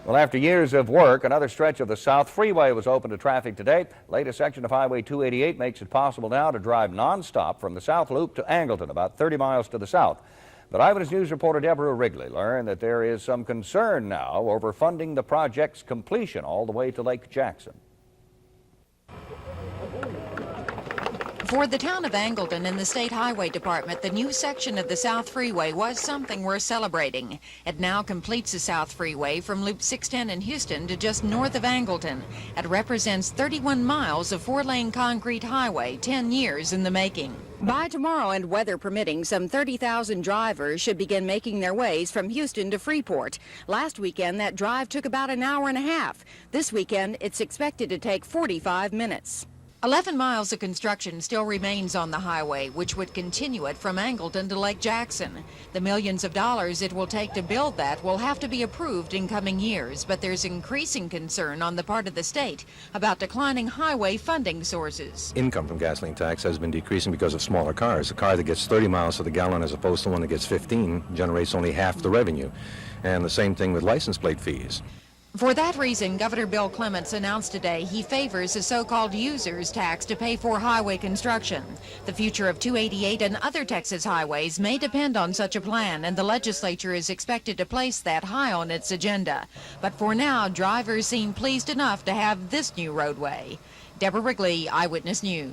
Well, after years of work, another stretch of the South Freeway was open to traffic today. Latest section of Highway 288 makes it possible now to drive nonstop from the South Loop to Angleton, about 30 miles to the south. But Eyewitness News reporter Deborah Wrigley learned that there is some concern now over funding the project's completion all the way to Lake Jackson. For the town of Angleton and the State Highway Department, the new section of the South Freeway was something worth celebrating. It now completes the South Freeway from Loop 610 in Houston to just north of Angleton. It represents 31 miles of four-lane concrete highway, 10 years in the making. By tomorrow, and weather permitting, some 30,000 drivers should begin making their ways from Houston to Freeport. Last weekend, that drive took about an hour and a half. This weekend, it's expected to take 45 minutes. 11 miles of construction still remains on the highway, which would continue it from Angleton to Lake Jackson. The millions of dollars it will take to build that will have to be approved in coming years, but there's increasing concern on the part of the state about declining highway funding sources. Income from gasoline tax has been decreasing because of smaller cars. A car that gets 30 miles to the gallon as opposed to one that gets 15 generates only half the revenue. And the same thing with license plate fees. For that reason, Governor Bill Clements announced today he favors a so-called user's tax to pay for highway construction. The future of 288 and other Texas highways may depend on such a plan, and the legislature is expected to place that high on its agenda. But for now, drivers seem pleased enough to have this new roadway. Deborah Wrigley, Eyewitness News.